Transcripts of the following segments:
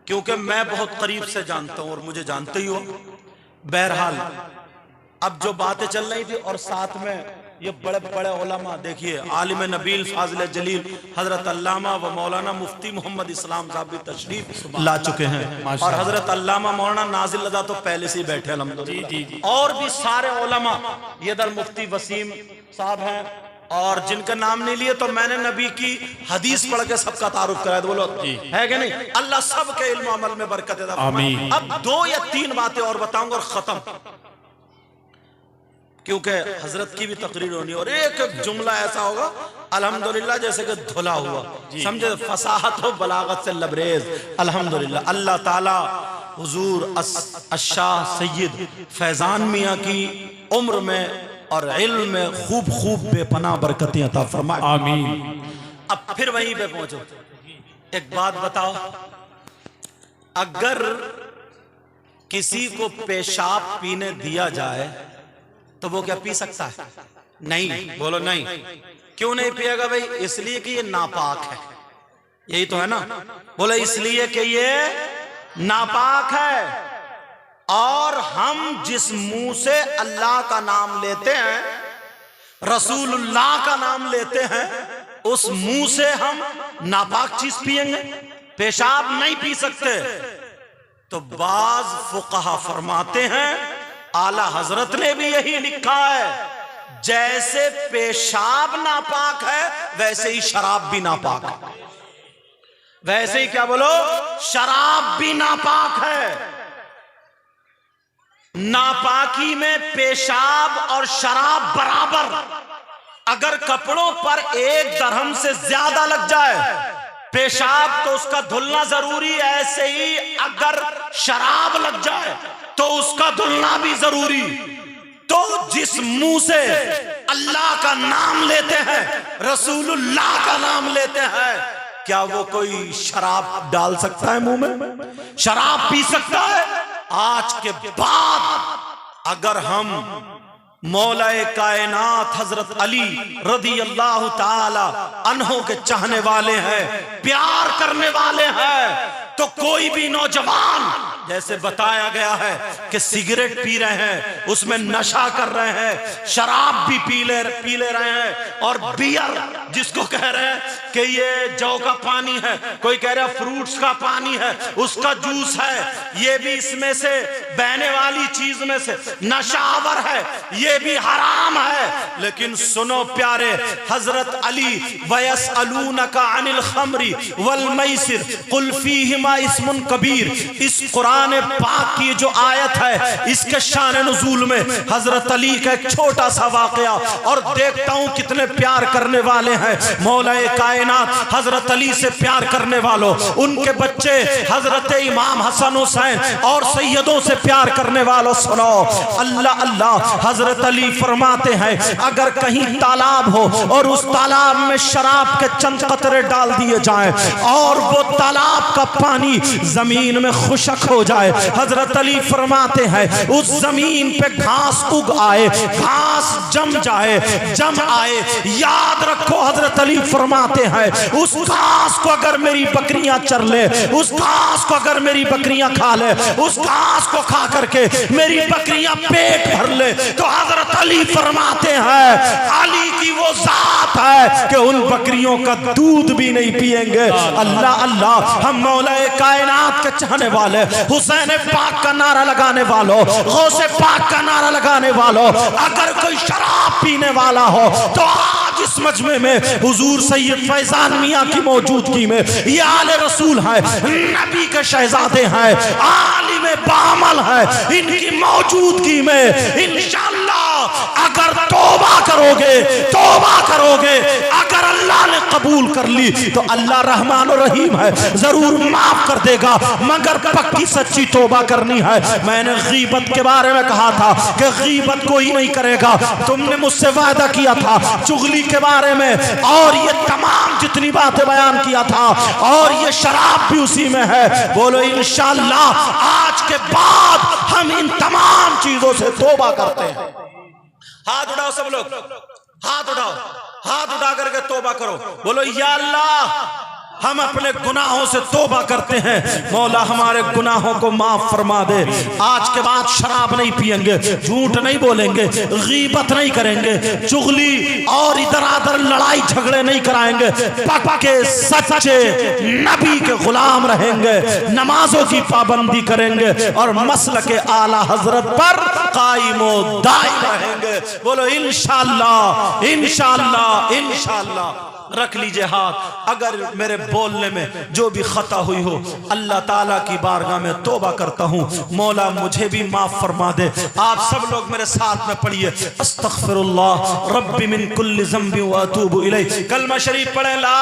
क्योंकि मैं बहुत करीब से जानता हूं और मुझे जानते ही हो। बहरहाल अब जो बातें चल रही थी और साथ में ये बड़े बड़े उलमा देखिए, आलिम नबील फाजिल जलील हजरत अल्लामा व मौलाना मुफ्ती मोहम्मद इस्लाम साहब भी तशरीफ ला चुके हैं और हजरत अल्लामा मौलाना नाजिल रज़ा तो पहले से ही बैठे अल्हम्दुलिल्लाह। और भी सारे उलमा, ये दर मुफ्ती वसीम साहब हैं और जिनका नाम नहीं लिए तो मैंने नबी की हदीस पढ़ के सबका तारुफ कराया। बोलो है कि नहीं? अल्लाह सबके इल्म अमल में बरकत दे। आमीन। अब 2 या 3 बातें और बताऊंगा और खत्म, क्योंकि हजरत की भी तकरीर होनी और एक जुमला ऐसा होगा अल्हम्दुलिल्लाह जैसे कि धुला हुआ, समझे, फसाहत हो बलागत से लबरेज। अल्हम्दुलिल्लाह अल्लाह ताला हुजूर अशाह सैयद फैजान मियाँ की उम्र में और इल्म में खूब खूब बेपनाह बरकतें अता फरमाए। आमीन। अब फिर वहीं पे पहुंचो। एक बात बताओ, अगर किसी को पेशाब पीने दिया जाए तो वो क्या पी सकता है? नहीं। बोलो नहीं। क्यों नहीं पिएगा भाई? इसलिए कि ये नापाक है। यही तो है ना? बोले इसलिए कि ये नापाक है। और हम जिस मुंह से अल्लाह का नाम लेते हैं, रसूलुल्लाह का नाम लेते हैं, उस मुंह से हम नापाक चीज पिएंगे? पेशाब नहीं पी सकते। तो बाज फुक़हा फरमाते हैं, आला हजरत ने भी यही लिखा है, जैसे पेशाब नापाक है वैसे ही शराब भी नापाक है। वैसे ही क्या बोलो? शराब भी नापाक है। नापाकी में पेशाब और शराब बराबर। अगर कपड़ों पर 1 दरहम से ज्यादा लग जाए पेशाब तो उसका धुलना जरूरी है, ऐसे ही अगर शराब लग जाए तो उसका धुलना भी जरूरी। तो जिस मुंह से अल्लाह का नाम लेते हैं, रसूलुल्लाह का नाम लेते हैं, क्या वो कोई शराब डाल सकता है मुंह में? शराब पी सकता है? आज के बाद अगर हम मौलाए कायनात हजरत अली रदी अल्लाह ताला अन्हो के चाहने वाले हैं, प्यार करने वाले हैं, तो कोई भी नौजवान, जैसे बताया गया है कि सिगरेट पी रहे हैं, उसमें नशा कर रहे हैं, शराब भी पी ले रहे हैं, और बियर जिसको कह रहे हैं कि ये जौ का पानी है, कोई कह रहा है फ्रूट्स का पानी है, उसका जूस है, ये भी इसमें से बहने वाली चीज में से नशावर है, ये भी हराम है। लेकिन सुनो प्यारे, हजरत अली वयसअलूनका अनिल खमरी वल मैसिर कुल फीहिमा इस्मुन कबीर, इस कुरान पाक की जो आयत है इसके शान नुज़ूल में हजरत अली का एक छोटा सा वाकया, और देखता हूं कितने प्यार करने वाले हैं मौलाए कायनात हजरत अली से प्यार करने वालों, उनके बच्चे हजरत इमाम हसन हुसैन और सैयदों से प्यार करने वालों, सुनो अल्लाह अल्लाह। हजरत अली फरमाते हैं, अगर कहीं तालाब हो और उस तालाब में शराब के चंद कतरे डाल दिए जाएं और वो तालाब का पानी जमीन में खुशक हो जाए, हजरत अली फरमाते हैं उस जमीन पे घास उग आए, घास जम जाए, जम आए, याद रखो हजरत अली फरमाते हैं उस घास को अगर मेरी बकरियां चर ले, उस घास को अगर मेरी बकरियां खा ले, उस घास को खा करके मेरी बकरियां पेट भर ले, तो हजरत अली फरमाते हैं अली की वो जात है कि उन बकरियों का दूध भी नहीं पिएंगे। अल्लाह अल्लाह। हम मौलाए कायनात के चाहने वाले, हुसैन पाक का नारा लगाने वालों, गौसे पाक का नारा लगाने वालों, अगर कोई शराब पीने वाला हो तो आज इस मजमे में हुजूर सैयद फैजान मियाँ की मौजूदगी में ये आले रसूल है, नबी के शहजादे हैं, आलिम बामल है, इनकी मौजूदगी में इंशाअल्लाह अगर तौबा करोगे, अगर अल्लाह ने कबूल कर ली तो अल्लाह रहमान और रहीम है, जरूर माफ कर देगा, मगर पक्की सच्ची तौबा करनी है। मैंने गीबत के बारे में कहा था कि गीबत कोई नहीं करेगा, तुमने मुझसे वादा किया था चुगली के बारे में, और ये तमाम जितनी बातें बयान किया था, और ये शराब भी उसी में है। बोलो इंशाअल्लाह आज के बाद हम इन तमाम चीजों से तौबा करते हैं। हाथ उठाओ सब लोग, हाथ उठाओ। हाथ उठा करके तौबा करो, बोलो या अल्लाह हम अपने गुनाहों से तौबा करते हैं, मौला हमारे गुनाहों को माफ फरमा दे। आज के बाद शराब नहीं पिएंगे, झूठ नहीं बोलेंगे, गीबत नहीं करेंगे, चुगली और इधर आधर लड़ाई झगड़े नहीं कराएंगे, पक्के सच्चे नबी के गुलाम रहेंगे, नमाजों की पाबंदी करेंगे और मसल के आला हजरत पर कायमो दाइम रहेंगे। बोलो इंशाअल्लाह इंशाअल्लाह इंशाअल्लाह। रख लीजिए हाथ। अगर मेरे बोलने में जो भी खता हुई हो, अल्लाह ताला की बारगाह में तौबा करता हूँ, मौला मुझे भी माफ फरमा दे। आप सब लोग मेरे साथ में पढ़िए, अस्तगफिरुल्लाह रब्बी मिन कुल्ली ज़ंबि व अतूबु इलैह। कलमा शरीफ पढ़े, ला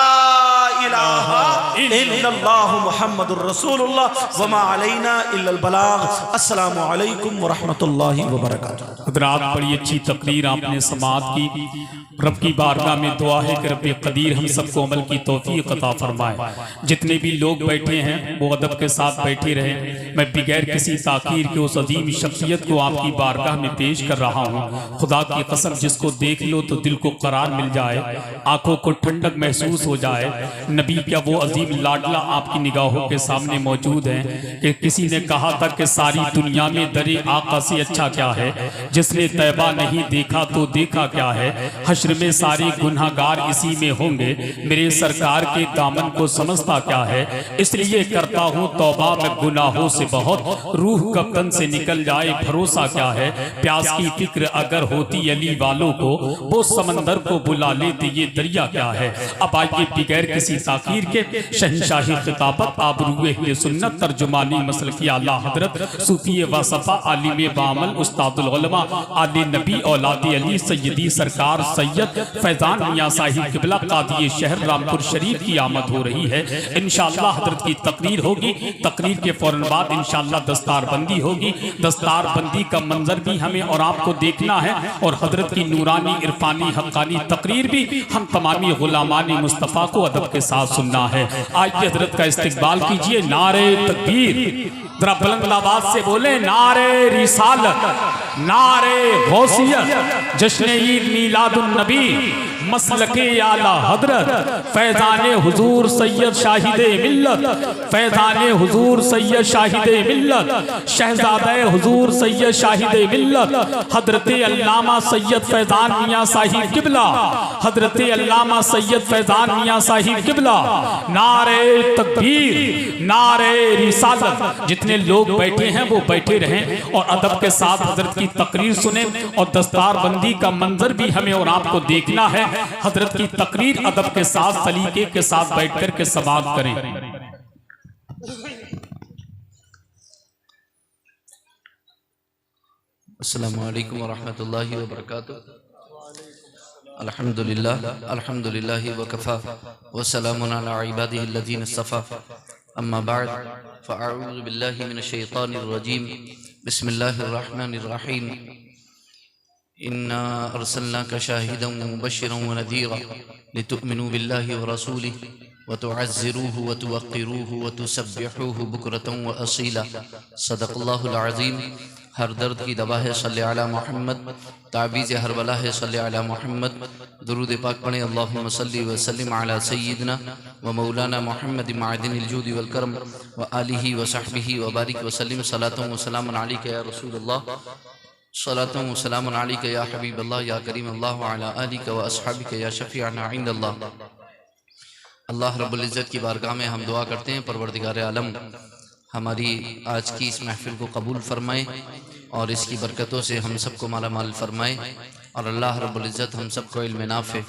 इलाहा इल्लल्लाह मुहम्मदुर रसूलुल्लाह व मा अलैना इल्लल बलाग। अस्सलामु अलैकुम व रहमतुल्लाहि व बरकातुहू। हज़रात, बड़ी अच्छी तकरीर आपने समाअत की। रब की बारगाह में दुआ है कि रब्बे कदीर हम सबको अमल की तौफीक अता फरमाए। जितने भी लोग बैठे हैं वो अदब के साथ बैठे रहें। मैं बगैर किसी ताकीर के उस अजीम शख्सियत को आपकी बारगाह में पेश कर रहा हूँ। खुदा की कसम, जिसको देख लो तो दिल को करार मिल जाए, आंखों को ठंडक महसूस हो जाए। नबी का वो अजीम लाडला आपकी निगाहों के सामने मौजूद है कि किसी ने कहा था कि सारी दुनिया में दरे आका से अच्छा क्या है, जिसने तैबा नहीं देखा तो देखा क्या है। हश्र में सारे गुनाहगार इसी में होंगे, मेरे सरकार के दामन को समझता क्या है। इसलिए करता हूँ तौबा मैं गुनाहों से बहुत, रूह कफ्तन से निकल जाए भरोसा क्या है। प्यास की फिक्र अगर होती अली वालों को, वो समंदर को बुला लेते ये दरिया क्या है। अब आइए बगैर किसी ताकीर के शहंशाही खिताबत आबरूए सुन्नत तर्जुमानी मसल की आला हजरत सूफी वसफा आलिम बामल उस्तादुल उलमा आले नबी औलाद अली सैयदी सरकार सैयद फैजान मियां साहिब किबला कादी शहर रामपुर शरीफ की आमद हो रही है। इंशाअल्लाह हजरत की तकरीर होगी। तकरीर के फौरन बाद इंशाअल्लाह दस्तार बंदी होगी। दस्तार बंदी का मंजर भी हमें और आपको देखना है और हजरत की नूरानी इरफानी हक्कानी तकरीर भी हम तमामी गुलामानी मुस्तफ़ा को अदब के साथ सुनना है। आइए हजरत का इस्तकबाल कीजिए। नारे तकबीर, जरा बुलंद आवाज से बोले, नारे रिसालत, नारे गौसियत, जश्न ईद मीलादुन नबी, मसलके आला हजरत, फैजान हुजूर सैयद शाहिदे मिल्लत, फैजान हुजूर सैयद शाहिदे मिल्लत, शहजादे हुजूर सैयद शाहिदे मिल्लत, हजरत अल्लामा सैयद फैजान मियां साहिब किबला, हजरत अल्लामा सैयद फैजान मियां साहिब किबला। नारे तकबीर, नारे रिसालत। जितने लोग बैठे हैं वो बैठे रहें और अदब के साथ हजरत की तकरीर सुने और दस्तार बंदी का मंजर भी हमें और आपको देखना है। हजरत की तकरीर अदब के साथ सलीके के साथ बैठकर के समाअत करें। अस्सलामु अलैकुम वरहमतुल्लाहि वबरकातुहू। अल्हम्दुलिल्लाह अल्हम्दुलिल्लाहि वकफ़ा वस्सलामुन अला इबादिहि अल्लज़ीना इस्तफ़ा। अम्मा बअद फ़अऊज़ु बिल्लाहि मिनश शैतानिर रजीम। बिस्मिल्लाहिर रहमानिर रहीम। इन्ना अर्सलनाका शाहिदन व मुबश्शिरन व नज़ीरा लितुअमिनू बिल्लाहि व रसूलिहि व तुअज़्ज़िरूहु व तुवक़्क़िरूहु व तुसब्बिहूहु बुक्रतन व असीला। सदक़ल्लाहुल अज़ीम। हर दर्द की दवा है सल्ले अला मोहम्मद, ताबीज़ हर बला है सल्ले अला मोहम्मद। दुरूद पाक पढ़ें, अल्लाहुम्मा सल्ली व सल्लिम अला सय्यिदना व मौलाना मोहम्मद मादिनिल जूद वल करम व आलिहि व सहबिहि व बारिक व सल्लिम। सलातुन व सलामुन अलैका या रसूलल्लाह, सलातुन व सलामुन अलैका या हबीबल्लाह या करीमल्लाह व अला आलिका व अस्हाबिका या शफीअना इंदल्लाह। अल्लाह रब्बुल इज़्ज़त की बारगाह में हम दुआ करते हैं, परवरदिगार आलम हमारी आज की इस महफिल को कबूल फरमाए और इसकी बरकतों से हम सबको माला माल फरमाए और अल्लाह रब्बुल इज़्ज़त हम सबको इल्म नाफ़े,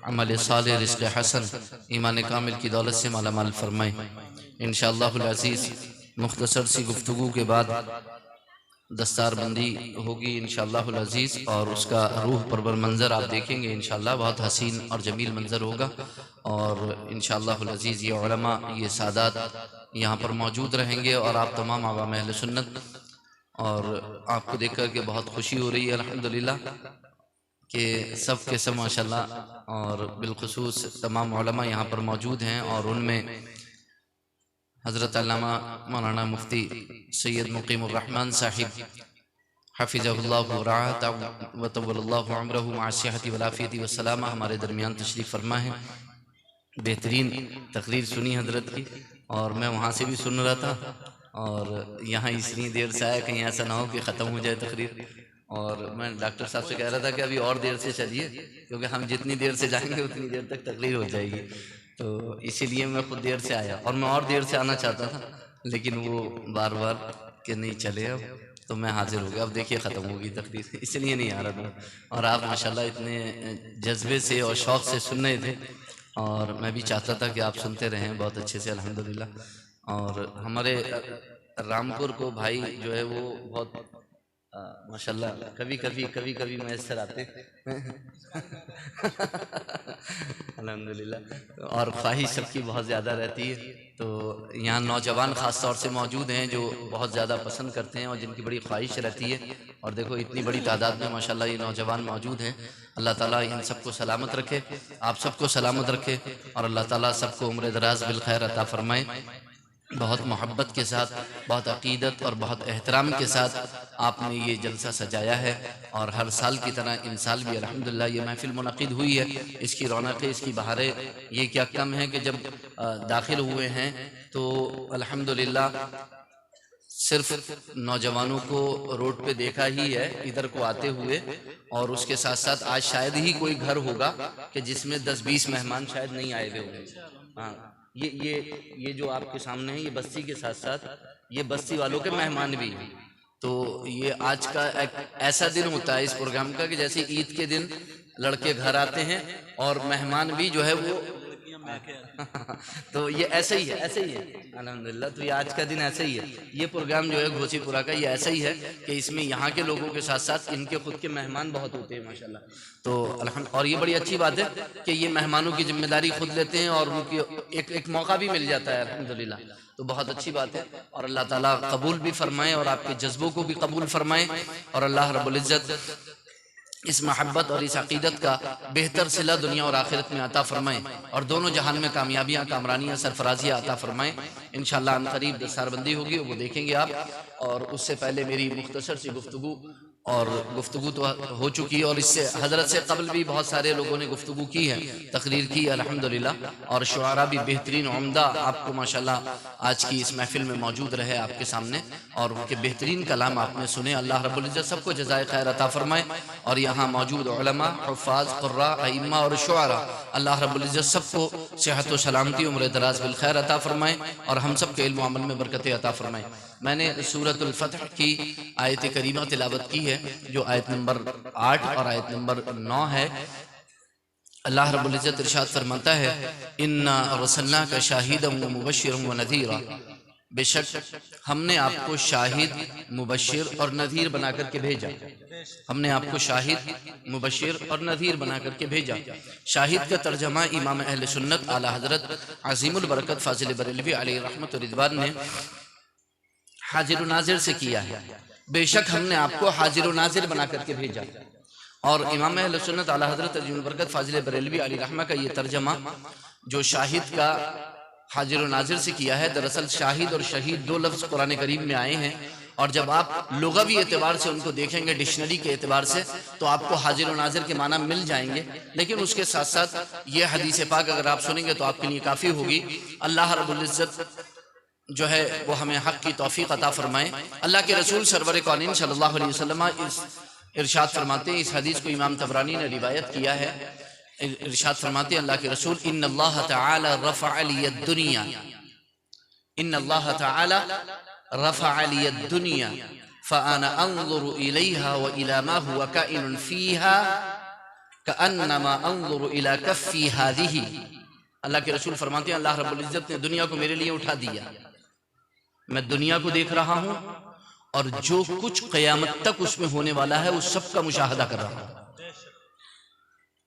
अमल साले, रिज़्क़ हसन, ईमान कामिल की दौलत से माला माल फरमाए इंशाअल्लाहुल अज़ीज़। मुख्तसर सी गुफ्तगू के बाद दस्तार बंदी होगी इंशाअल्लाहुल अज़ीज़ और उसका रूह परवर मंज़र आप देखेंगे इंशाअल्लाह। बहुत हसीन और जमील मंज़र होगा और इंशाअल्लाहुल अज़ीज़ ये उलमा, ये सादात यहाँ पर मौजूद रहेंगे और आप तमाम आवाम अहले सुन्नत। और आपको देख कर के बहुत खुशी हो रही है अल्हम्दुलिल्लाह कि सब के सब माशाल्लाह और बिलखुसूस तमाम उलमा यहाँ पर मौजूद हैं और उनमें हज़रत अल्लामा मौलाना मुफ्ती सैयद मुक़ीमुर रहमान साहिब हफ़िज़हुल्लाह व रअाहु व तव्वलल्लाहु उम्रहु मअ अस्सिहति वल आफ़ियति वस्सलामा हमारे दरमियान तशरीफ़ फरमा है। बेहतरीन तकरीर सुनी हज़रत की, और मैं वहाँ से भी सुन रहा था, और यहाँ इतनी देर से आया, कहीं ऐसा ना हो कि ख़त्म हो जाए तकरीर। और मैं डॉक्टर साहब से कह रहा था कि अभी और देर से चलिए, क्योंकि हम जितनी देर से जाएंगे उतनी देर तक तकरीर हो जाएगी। तो इसीलिए मैं खुद देर से आया, और मैं और देर से आना चाहता था, लेकिन वो बार बार कि नहीं चले अब, तो मैं हाजिर हो गया। अब देखिए ख़त्म होगी तकरीर, इसलिए नहीं आ रहा था। और आप माशाल्लाह इतने जज्बे से और शौक़ से सुन रहे थे, और मैं भी चाहता था कि आप सुनते रहें बहुत अच्छे से, अल्हम्दुलिल्लाह। और हमारे रामपुर को भाई जो है वो बहुत माशाल्लाह कभी कभी मैसर आते अल्हम्दुलिल्लाह। और ख्वाहिश सबकी बहुत ज़्यादा रहती है, तो यहाँ नौजवान ख़ास तौर से मौजूद हैं जो बहुत ज़्यादा पसंद करते हैं और जिनकी बड़ी ख्वाहिश रहती है। और देखो इतनी बड़ी तादाद में माशाल्लाह ये नौजवान मौजूद हैं। अल्लाह ताला इन सबको सलामत रखे, आप सबको सलामत रखे, और अल्लाह ताला सबको उम्र दराज बिल खैर अता फरमाए। बहुत मोहब्बत के साथ, बहुत अक़ीदत और बहुत एहतराम के साथ आपने ये जलसा सजाया है, और हर साल की तरह इन साल भी अल्हम्दुलिल्लाह ये महफ़िल मुनक़िद हुई है। इसकी रौनक़ें, इसकी बहारें ये क्या कम है कि जब दाखिल हुए हैं तो अल्हम्दुलिल्लाह सिर्फ नौजवानों को रोड पे देखा ही है इधर को आते हुए, और उसके साथ साथ आज शायद ही कोई घर होगा कि जिसमें 10-20 मेहमान शायद नहीं आए हुए होंगे। हाँ, ये जो आपके सामने है, ये बस्ती के साथ साथ ये बस्ती वालों के मेहमान भी हैं। तो ये आज का एक ऐसा दिन होता है इस प्रोग्राम का कि जैसे ईद के दिन लड़के घर आते हैं और मेहमान भी जो है वो तो ये ऐसे ही है अल्हम्दुलिल्लाह। तो ये आज का दिन ऐसे ही है, ये प्रोग्राम जो है घोसीपुरा का, ये ऐसा ही है कि इसमें यहाँ के लोगों के साथ साथ इनके खुद के मेहमान बहुत होते हैं माशाल्लाह। तो अल्हम्दुलिल्लाह, और ये बड़ी अच्छी बात है कि ये मेहमानों की जिम्मेदारी खुद लेते हैं और उनकी एक मौका भी मिल जाता है अल्हम्दुलिल्लाह। तो बहुत अच्छी बात है, और अल्लाह ताला कबूल भी फरमाए और आपके जज्बों को भी कबूल फरमाए, और अल्लाह रब्बुल इज़्ज़त इस मोहब्बत और इस अक़ीदत का बेहतर सिला दुनिया और आखिरत में अता फरमाएँ, और दोनों जहान में कामयाबियाँ, कामरानियाँ, सरफराजियाँ अता फरमाएँ। इंशाअल्लाह अनक़रीब दस्तारबंदी होगी, वो देखेंगे आप। और उससे पहले मेरी मुख्तसर सी गुफ्तगू तो हो चुकी है, और इससे हज़रत से कबल भी बहुत सारे लोगों ने गुफ्तगू की है, तकरीर की अल्हम्दुलिल्लाह। और शुआरा भी बेहतरीन उम्दा आपको माशाल्लाह आज की इस महफिल में मौजूद रहे आपके सामने, और उनके बेहतरीन कलाम आपने सुने। अल्लाह रब्बुल इज़्ज़त सबको जज़ाए खैर अता फरमाए, और यहाँ मौजूद उलमा, हुफ़्फ़ाज़, क़ुर्रा, अइम्मा और शुआरा, अल्लाह रब्बुल इज़्ज़त सबको सेहत व सलामती, उम्र दराज बिल खैर अता फरमाए, और हम सब के इल्म अमल में बरकतें अता फरमाए। मैंने सूरतुल फ़त्ह की आयत करीमा तिलावत की है, जो आयत नंबर 8 और आयत नंबर 9 है। अल्लाह रब्बुल इज़्ज़त इरशाद फरमाता है, इन्ना अर्सलनाका शाहिदन व मुबश्शिरन व नज़ीरा, बेशक हमने आपको शाहिद, मुबश्शिर और नज़ीर बना करके भेजा। हमने आपको शाहिद, मुबश्शिर और नज़ीर बना करके भेजा। शाहिद का तर्जमा इमाम अहले सुन्नत आला हज़रत अज़ीमुल बरकत फ़ाज़िल बरेलवी अलैहि रहमत व रिज़वान ने हाजिर नाजिर से किया है। बेशक हमने आपको हाजिर नाजिर बना करके भेजा। और इमाम अहले सुन्नत आला हज़रत अज़ीमुल बरकत फ़ाज़िल बरेलवी अलैहि रहमा का ये तर्जमा जो शाहिद का हाजिर नाजिर से किया है, दरअसल शाहिद और शहीद दो लफ्ज़ कुरान करीम में आए हैं, और जब आप लुग़वी एतबार से उनको देखेंगे, डिक्शनरी के एतबार से, तो आपको हाजिर नाजिर के माना मिल जाएंगे। लेकिन उसके साथ साथ ये हदीस पाक अगर आप सुनेंगे तो आपके लिए काफ़ी होगी। अल्लाह रब्बुल इज़्ज़त जो है वो हमें हक़ की तौफ़ीक़ अता फरमाए। अल्लाह के रसूल सरवर कौनीन सल्लल्लाहु अलैहि वसल्लम इस इरशाद फरमाते हैं, इस हदीस को इमाम तबरानी ने रिवायत किया है। इरशाद फरमाते हैं अल्लाह के रसूल, इन्नल्लाह तआला रफ़अ लियद दुनिया, इन्नल्लाह तआला रफ़अ लियद दुनिया फ़अना अंज़ुरु इलैहा व इला मा हुवा काइनुन फ़ीहा कअन्नमा अंज़ुरु इला कफ़्फ़ी हाज़िही। अल्लाह के रसूल फरमाते हैं, अल्लाह रब्बुल इज़्ज़त ने दुनिया को मेरे लिए उठा दिया, मैं दुनिया को देख रहा हूँ, और जो कुछ क़यामत तक उसमें होने वाला है उस सब का मुशाहदा कर रहा हूँ,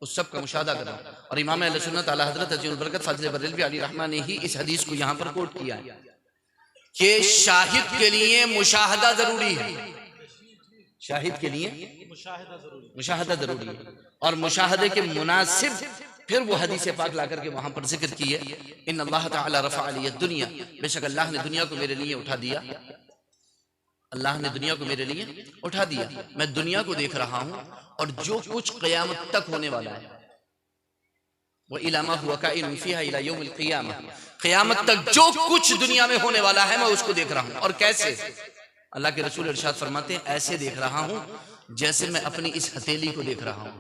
उस सब का मुशाहदा कर रहा हूँ। और इमाम अहले सुन्नत आला हज़रत अज़ीमुल बरकत फ़ाज़िल बरेलवी अलैहि रहमा ने ही इस हदीस को यहाँ पर कोट किया है कि शाहिद के लिए मुशाहदा जरूरी है, शाहिद के लिए मुशाहदा जरूरी है, और मुशाहदे के मुनासिब फिर वो हदीस पाक ला करके वहां पर जिक्र की है, इन अल्लाह तआला रफ़अ लियद दुनिया, बेशक अल्लाह ने दुनिया को मेरे लिए उठा दिया। और इमाम अहले सुन्नत आला हज़रत अज़ीमुल बरकत फ़ाज़िल बरेलवी अलैहि रहमा ने ही इस हदीस को यहाँ पर कोट किया है कि शाहिद के लिए मुशाहदा ज़रूरी है, शाहिद के लिए मुशाहदा ज़रूरी है, और मुशाहदे के मुनासिब फिर वो हदीस पाक ला करके वहां पर जिक्र की है, इन अल्लाह तआला रफ़अ लियद दुनिया, बेशक अल्लाह ने दुनिया को मेरे लिए उठा दिया। अल्लाह ने दुनिया को मेरे लिए उठा दिया, मैं दुनिया को देख रहा हूं और जो कुछ क़यामत तक होने वाला है, वो इलामा हुआ काइनुन फीहा इला यौमिल क़ियामा, क़यामत तक जो कुछ दुनिया में होने वाला है मैं उसको देख रहा हूं। और कैसे? अल्लाह के रसूल इरशाद फरमाते हैं, ऐसे देख रहा हूं जैसे मैं अपनी इस हथेली को देख रहा हूं।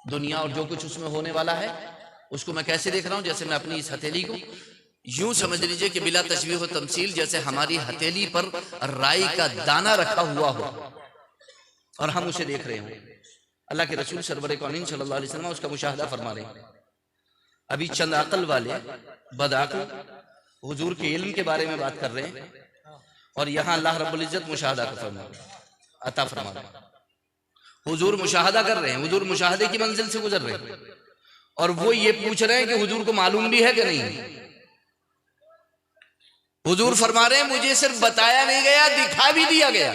दुनिया और जो कुछ उसमें होने वाला है उसको मैं कैसे देख रहा हूं? जैसे मैं अपनी इस हथेली को, यूं समझ लीजिए कि बिला तशबीह व तमसील जैसे हमारी हथेली पर राई का दाना रखा हुआ हो और हम उसे देख रहे हो। अल्लाह के रसूल सरवर कौनीन सल्लल्लाहु अलैहि वसल्लम उसका मुशाहदा फरमा रहे हैं। अभी चंद अकल वाले बदअक्ल हुजूर के इल्म के बारे में बात कर रहे हैं और यहाँ अल्लाह रब्बुल इज्जत मुशाहदा अता फरमा रहे हैं। हुजूर मुशाहदा कर रहे हैं, हुजूर मुशाहदे की मंजिल से गुजर रहे हैं और वो ये पूछ रहे हैं कि हुजूर को मालूम भी है कि नहीं। हुजूर फरमा रहे हैं, मुझे सिर्फ बताया नहीं गया, दिखा भी दिया गया।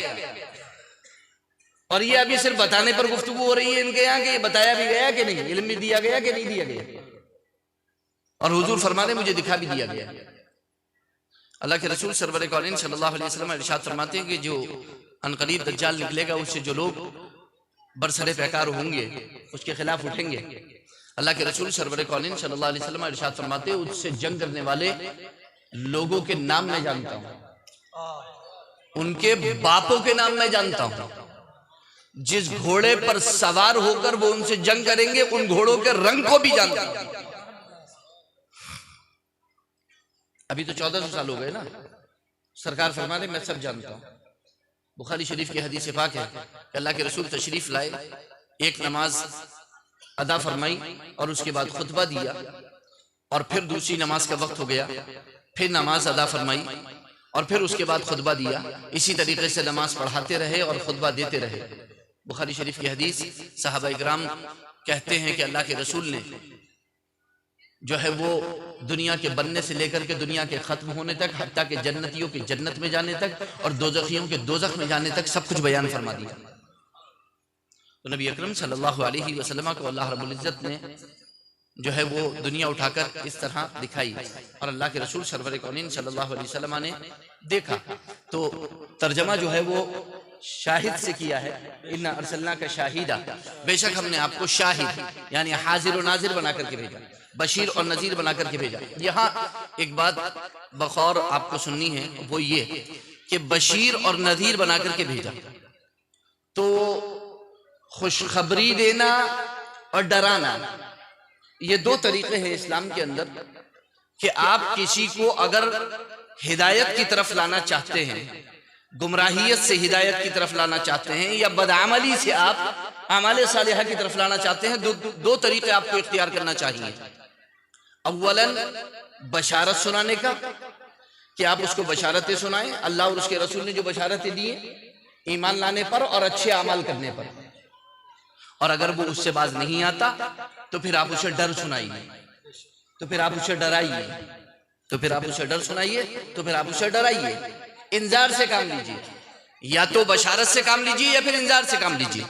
और ये अभी सिर्फ बताने पर गुफ्तगू हो रही है इनके यहाँ कि ये बताया भी गया कि नहीं, इल्म भी दिया गया कि नहीं दिया गया। और हुजूर फरमा रहे हैं, मुझे दिखा भी दिया गया। अल्लाह के रसूल सरवर कौनीन सल्लल्लाहु अलैहि वसल्लम इरशाद फरमाते हैं कि जो अनकरीब दज्जाल निकलेगा, उससे जो लोग बरसरे पैकार होंगे उसके खिलाफ उठेंगे। अल्लाह के रसूल सरवर कौनीन सल्लल्लाहु अलैहि वसल्लम इरशाद फरमाते हैं, उससे जंग करने वाले लोगों के नाम मैं जानता हूं, उनके बापों के नाम मैं जानता हूं। जिस घोड़े पर सवार होकर वो उनसे जंग करेंगे, उन घोड़ों के रंग को भी जानता हूं। अभी तो 1400 साल हो गए ना, सरकार फरमा रहे मैं सब जानता हूं। बुखारी शरीफ की हदीस पाक है कि अल्लाह के रसूल तशरीफ लाए, एक नमाज अदा फरमाई और उसके बाद खुतबा दिया और फिर दूसरी नमाज का वक्त हो गया, फिर नमाज अदा फरमाई और फिर उसके बाद खुतबा दिया। इसी तरीके से नमाज पढ़ाते रहे और खुतबा देते रहे। बुखारी शरीफ की हदीस, सहाबा इकराम कहते हैं कि अल्लाह के रसूल ने जो है वो दुनिया के बनने से लेकर के दुनिया के खत्म होने तक, हत्ता के जन्नतियों के जन्नत में जाने तक और दोजखियों के दोजख में जाने तक सब कुछ बयान फरमा दिया। तो नबी अकरम सल्लल्लाहु अलैहि वसल्लम को अल्लाह रब्बुल इज्जत ने जो है वो दुनिया उठाकर इस तरह दिखाई और अल्लाह के रसूल सरवर कौनीन सल्लल्लाहु अलैहि वसल्लम ने देखा। तो तर्जमा जो है वो शाहिद से किया है, इन्ना अरसलना का शाहिदा, बेशक हमने आपको शाहिद यानी हाजिर और नाजिर बना करके भेजा, बशीर और नजीर बना करके भेजा। यहाँ एक बात बखौर आपको सुननी है, वो ये कि बशीर और नजीर बना करके भेजा तो खुशखबरी देना और डराना, ये दो तरीके हैं इस्लाम के अंदर कि आप किसी को अगर हिदायत की तरफ लाना चाहते हैं, गुमराहियत से हिदायत की तरफ लाना चाहते हैं, या बदआमली से आप आमाले सालिहा की तरफ लाना चाहते हैं, दो तरीके आपको इख्तियार करना चाहिए। अव्वलन बशारत सुनाने का, कि आप उसको बशारतें सुनाएं, अल्लाह और उसके रसूल ने जो बशारतें दी ईमान लाने पर और अच्छे अमल करने पर। और अगर वो उससे बाज नहीं आता तो फिर आप उसे डर सुनाइए, तो फिर आप उसे डराइए, तो फिर आप उसे डर सुनाइए, तो फिर आप उसे डराइए। इंजार से काम लीजिए, या तो बशारत से काम लीजिए या फिर इंजार से काम लीजिए।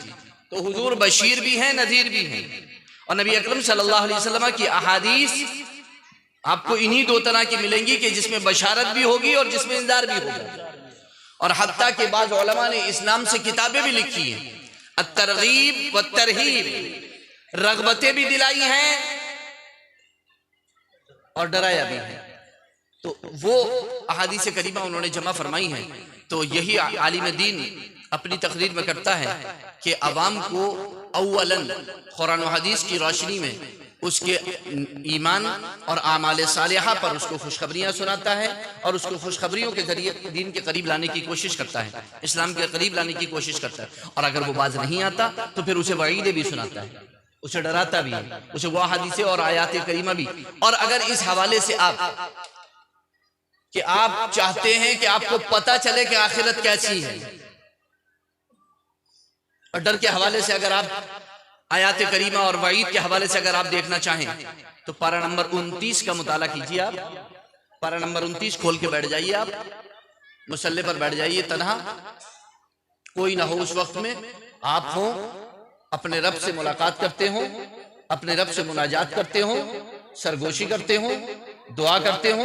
तो हुजूर बशीर भी हैं, नजीर भी हैं। और नबी अकरम सल्लल्लाहु अलैहि वसल्लम की अहादीस आपको इन्हीं दो तरह की मिलेंगी कि जिसमें बशारत भी होगी और जिसमें इंजार भी होगा। और हत्ता के बाद उलमा ने इस नाम से किताबें भी लिखी हैं, अत-तरगीब व तरहीब, रगबतें भी दिलाई हैं और डराया भी है। तो वो अहादीस करीमा उन्होंने जमा फरमाई हैं। तो यही आलिम दीन अपनी तकरीर में करता है कि अवाम को अव्वलन कुरान और हदीस की रोशनी में उसके ईमान और आमाले सालिहा पर उसको खुशखबरियाँ सुनाता है और उसको खुशखबरियों के जरिए दीन के करीब लाने की कोशिश करता है, इस्लाम के करीब लाने की कोशिश करता है। और अगर वो बाज नहीं आता तो फिर उसे वईदें भी सुनाता है, उसे डराता भी है, उसे वो हदीसें और आयात करीमा भी। और अगर इस हवाले से आप चाहते हैं कि आपको पता चले कि आखिरत कैसी है, और डर के हवाले से अगर आप आयात करीमा और वईद के हवाले से अगर आप देखना चाहें तो पारा नंबर 29 का मुताला कीजिए। आप पारा नंबर 29 खोल के बैठ जाइए, आप मुसल्ले पर बैठ जाइए, तन्हा कोई ना हो उस वक्त में, आप हो अपने रब से मुलाकात करते हो, अपने रब से मुनाजात करते हो, सरगोशी करते हो, दुआ करते हो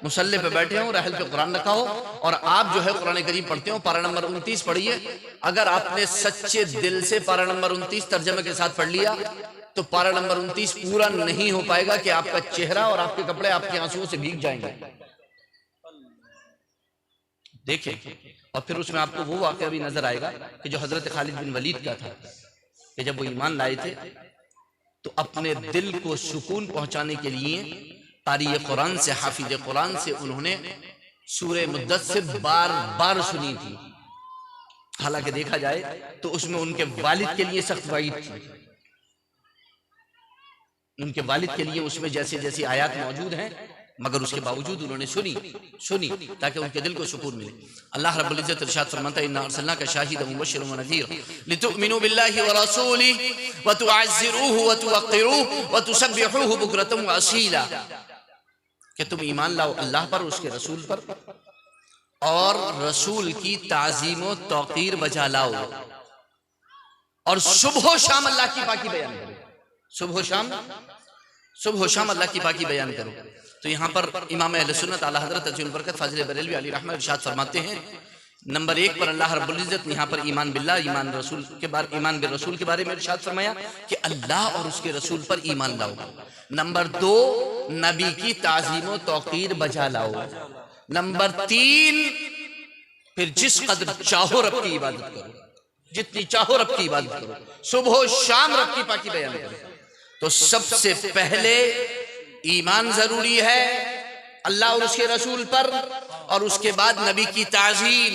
मुसल्ले पे बैठे हो, रहल पे कुरान रखा हो और आप जो है कुरान करीम पढ़ते हो, पारा नंबर 29 पढ़िए। अगर आपने सच्चे दिल से पारा नंबर 29 तर्जमे के साथ पढ़ लिया तो पारा नंबर 29 पूरा नहीं हो पाएगा कि आपका चेहरा और आपके कपड़े आपके आंसुओं से भीग जाएंगे। देखें, और फिर उसमें आपको वो वाकया भी नजर आएगा कि जो हजरत खालिद बिन वलीद का था कि जब वो ईमान लाए थे तो अपने दिल को सुकून पहुंचाने के लिए कारी कुरान से, हाफिज कुरान से उन्होंने सूरह मुद्दस्सिर बार बार सुनी थी। हालांकि देखा जाए तो उसमें उनके वालिद के लिए सख्त वाइद थी, उनके वालिद के लिए उसमें जैसे जैसी आयत मौजूद हैं, मगर उसके बावजूद उन्होंने सुनी ताकि उनके दिल को सुकून मिले। अल्लाह रब्बुल इज्जत इरशाद फरमाता है, इन्ना अरसलनाका शाहिदन व मुबश्शिरन व नज़ीरा लितुमिनु बिल्लाहि व रसूलिहि व तुअज़्ज़िरूहु व तुवक़्क़िरूहु व तुसब्बिहूहु बुक्रतन व असीला, कि तुम ईमान लाओ अल्लाह पर, उसके रसूल पर, और रसूल की ताज़ीम व तौक़ीर बजा लाओ, और सुबह शाम अल्लाह की पाकी बयान करो। सुबह शाम अल्लाह की पाकी बयान करो। तो यहाँ पर इमाम अहले सुन्नत आला हज़रत तजुल बरकत फाजिल बरेलवी अली रहमत इरशाद फरमाते हैं, नंबर 1 पर अल्लाह रब्बुल इज्जत ने यहाँ पर ईमान बिल्लाह, ईमान बिर रसूल के बारे में इरशाद फरमाया कि अल्लाह और उसके रसूल पर ईमान लाओ। नंबर 2, नबी की ताज़ीम व तौक़ीर बजा लाओ। नंबर 3, फिर जिस कदर चाहो रब की इबादत करो, जितनी चाहो रब की इबादत करो, सुबह शाम रब की पाकी बयान करो। तो सबसे पहले ईमान जरूरी है अल्लाह और उसके रसूल पर, और उसके बाद नबी की ताज़ीम।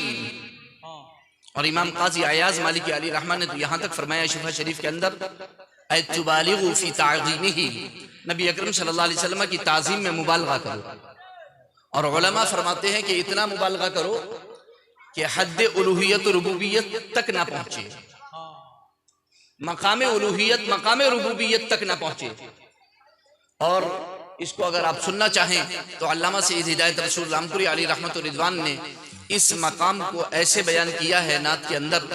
और इमाम काजी अयाज मालिकी अली रहमान ने तो यहां तक फरमाया शिफा शरीफ के अंदर, अतुबालिगु फी ताज़ीमिही, नबी अकरम सल्लल्लाहु अलैहि वसल्लम की ताज़ीम में मुबालगा करो। और उलमा फरमाते हैं कि इतना मुबालगा करो कि हद उलूहियत रुबूबियत तक ना पहुंचे, मकाम उलूहियत मकाम रुबूबियत तक ना पहुंचे। और इसको अगर आप सुनना चाहें तो अल्लामा सईद हिदायत रसूल रामपुरी अली रहमत रिजवान ने इस मकाम को ऐसे बयान किया है नात के अंदर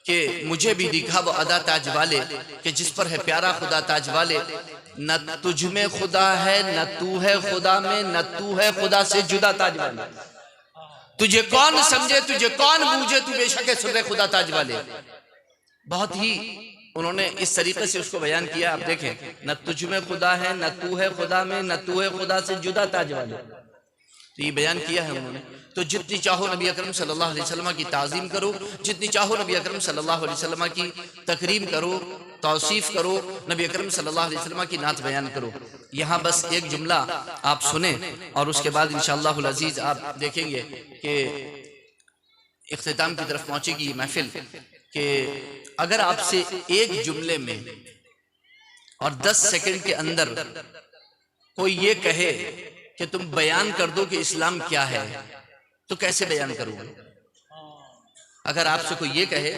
कि मुझे भी दिखा वो अदा ताज वाले कि जिस पर है प्यारा खुदा ताज वाले, न तुझ में खुदा है न तू है खुदा में, न तू है खुदा से जुदा ताज वाले। तुझे कौन समझे, तुझे कौन बूझे, तू बेशक है सुर्रे खुदा ताज वाले। बहुत ही उन्होंने इस तरीके से उसको बयान किया। आप देखें, न तुझ में खुदा है न तू है खुदा में, न तू है खुदा से जुदा ताज वाले। तो ये बयान किया है उन्होंने। तो जितनी चाहो नबी अकरम सल्लल्लाहु अलैहि वसल्लम की ताज़ीम करो, जितनी चाहो नबी अकरम सल्लल्लाहु अलैहि वसल्लम की तकरीम करो, तौसीफ करो, नबी अकरम सल्लल्लाहु अलैहि वसल्लम की नात बयान करो। यहाँ बस एक जुमला आप सुने और उसके बाद इंशाअल्लाहुल अज़ीज़ आप देखेंगे कि इख्तिताम की तरफ पहुंचेगी ये महफिल। कि अगर आपसे एक जुमले में और 10 सेकंड के अंदर कोई ये कहे कि तुम बयान कर दो कि इस्लाम क्या है, तो कैसे बयान करोगे? अगर आपसे कोई ये कहे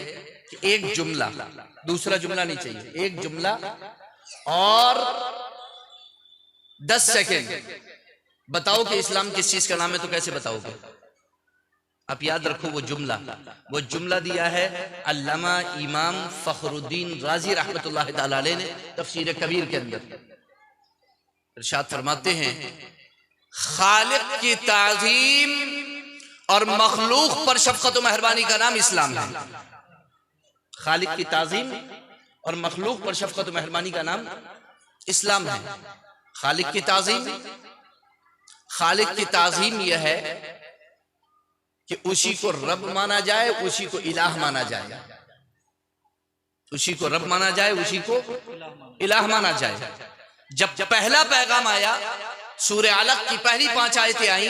कि एक जुमला, दूसरा जुमला नहीं चाहिए, एक जुमला और 10 सेकंड बताओ कि इस्लाम किस चीज का नाम है, तो कैसे बताओगे? आप याद रखो वो जुमला दिया है अल्लामा इमाम फखरुद्दीन राजी रहमतुल्लाह तआला अलैह ने तफसीर कबीर के अंदर। इरशाद फरमाते हैं, खालिक की ताज़ीम और मखलूक पर शफकत व मेहरबानी का नाम इस्लाम है। खालिक की ताज़ीम और मखलूक पर शफकत व मेहरबानी का नाम इस्लाम है। खालिक की ताज़ीम यह है कि उसी को रब माना जाए, उसी को इलाह माना जाए, उसी को रब माना जाए, उसी को इलाह माना जाए। जब पहला पैगाम आया, सूरह अलक की पहली 5 आयतें आई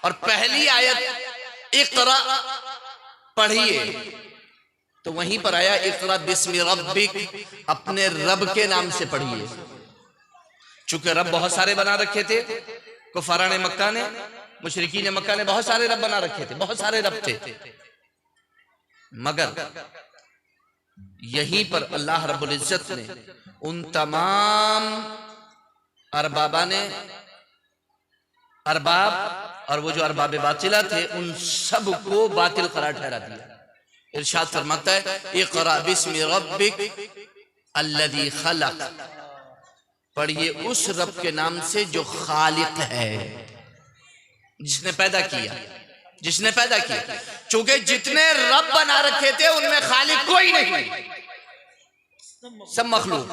और पहली आयत इक़रा पढ़िए, तो वहीं पर आया इक़रा बिस्मि रब्बिक, अपने रब के नाम से पढ़िए। चूंकि रब बहुत सारे बना रखे थे, कुफाराने मक्का ने, मुशरिकीन मक्का ने बहुत सारे रब बना रखे थे, बहुत सारे रब थे, मगर यहीं पर अल्लाह रब्बुल इज्जत ने उन तमाम अरबाब और वो जो अरबाब बातिला थे, उन सब को बातिल करार ठहरा दिया। इरशाद फरमाता है, इक़रा बिस्मि रब्बिक अल्लज़ी खलक़, पढ़िए उस रब के नाम से जो खालिक है। जिसने पैदा किया, जिसने पैदा किया। चूंकि जितने रब बना रखे थे उनमें खालिक कोई नहीं, सब मखलूक।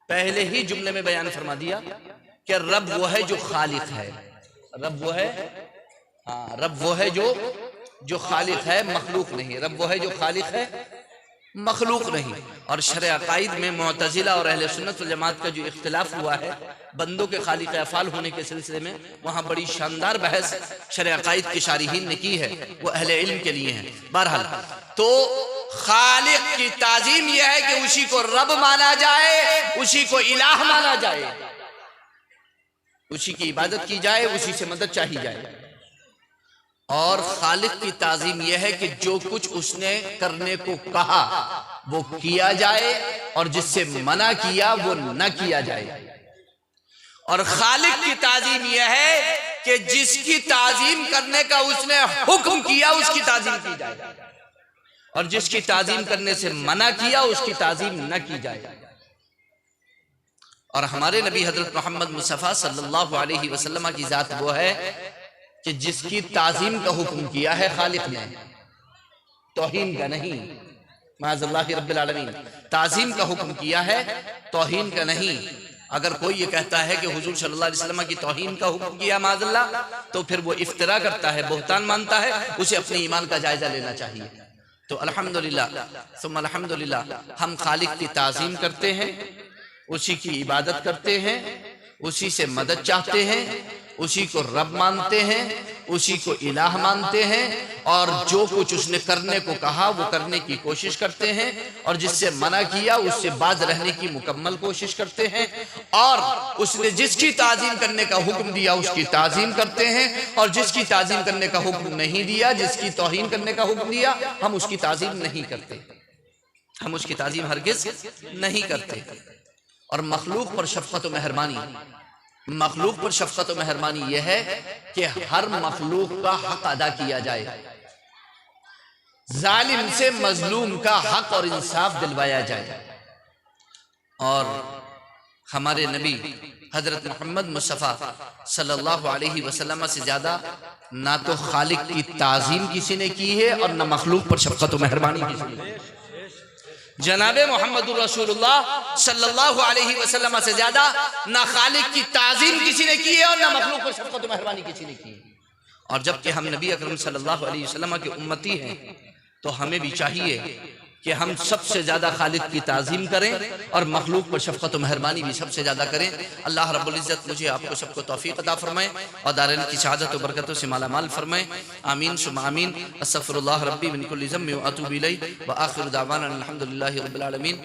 पहले ही जुमले में बयान फरमा दिया कि रब वो है जो खालिक है, रब वो है, हाँ रब वो है जो खालिक है, मखलूक नहीं। रब वो है जो खालिक है, मखलूक नहीं। और शरअ अकाइद में मुअतज़िला और अहले सुन्नत वल जमात का जो इख्तिलाफ हुआ है बंदों के खालिक अफ़आल होने के सिलसिले में, वहाँ बड़ी शानदार बहस शरअ अकाइद के शारिहीन ने की है, वो अहले इल्म के लिए है। बहरहाल तो खालिक की ताज़ीम यह है कि उसी को रब माना जाए, उसी को इलाह माना जाए, उसी की इबादत की जाए, उसी से मदद चाही जाए। और खालिक की ताज़ीम यह है कि जो कुछ उसने करने को कहा वो किया जाए और जिससे मना किया वो न किया जाए। और खालिक की ताज़ीम यह है कि जिसकी ताज़ीम करने का उसने हुक्म किया उसकी ताज़ीम की जाए और जिसकी ताज़ीम करने से मना किया उसकी ताज़ीम न की जाए। और हमारे नबी हजरत मोहम्मद मुस्तफ़ा सल्लल्लाहु अलैहि वसल्लम की जात वो है कि जिसकी ताज़ीम का हुक्म किया है खालिक ने, तौहीन का नहीं, माज़अल्लाहि रब्बिल आलमीन, ताज़ीम का हुक्म किया है, तौहीन का नहीं। अगर कोई ये कहता है कि हुजूर सल्लल्लाहु अलैहि वसल्लम की तौहीन का हुक्म किया माज़अल्लाह, तो फिर वो इफ्तिरा करता है, बोहतान मानता है, उसे अपने ईमान का जायजा लेना चाहिए। तो अल्हम्दुलिल्लाह सुम्मा अल्हम्दुलिल्लाह हम खालिक की ताज़ीम करते हैं, उसी की इबादत करते हैं, उसी से मदद चाहते हैं, उसी को रब मानते हैं, उसी को इलाह मानते हैं। और जो कुछ उसने करने को कहा वो करने की कोशिश करते हैं और जिससे मना किया उससे बाज रहने की मुकम्मल कोशिश करते हैं। और उसने जिसकी ताज़ीम करने का हुक्म दिया उसकी ताज़ीम करते हैं और जिसकी ताज़ीम करने का हुक्म नहीं दिया, जिसकी तौहीन करने का हुक्म दिया, हम उसकी ताज़ीम नहीं करते, हम उसकी ताज़ीम हरगिज़ नहीं करते। और मखलूक पर शफ़क़त व मेहरबानी, मखलूक पर शफ़क़त व मेहरबानी यह है कि हर मखलूक का हक अदा किया जाए, जालिम से मजलूम का हक और इंसाफ दिलवाया जाए। और हमारे नबी हजरत मोहम्मद मुस्तफ़ा सल्लल्लाहु अलैहि वसल्लम से ज्यादा ना तो खालिक की ताज़ीम किसी ने की है और ना मखलूक पर शफ़क़त व मेहरबानी किसी ने। जनाबे मोहम्मदुर रसूलुल्लाह सल्लल्लाहु अलैहि वसल्लम से ज्यादा ना खालिक की ताज़ीम किसी ने की है और ना मखलूक पर शफ़क़त व मेहरबानी किसी ने की है। और जबकि हम नबी अकरम सल्लल्लाहु अलैहि वसल्लम के उम्मती हैं तो हमें भी चाहिए कि हम सबसे ज्यादा खालिक की ताज़ीम करें और मखलूक पर शफ़क़त व मेहरबानी भी सबसे ज्यादा करें। अल्लाह रब्बुल इज़्ज़त मुझे आपको सबको तौफ़ीक़ अता फरमाए और दारैन की शहादत व बरकतों से माला माल फरमाए। आमीन सुम्मा आमीन। अस्तग़फ़िरुल्लाह रब्बी मिन कुल्लि ज़म्बिन व अतूबु इलैहि व आखिरु दावाना अनिल हम्दुलिल्लाहि रब्बिल आलमीन।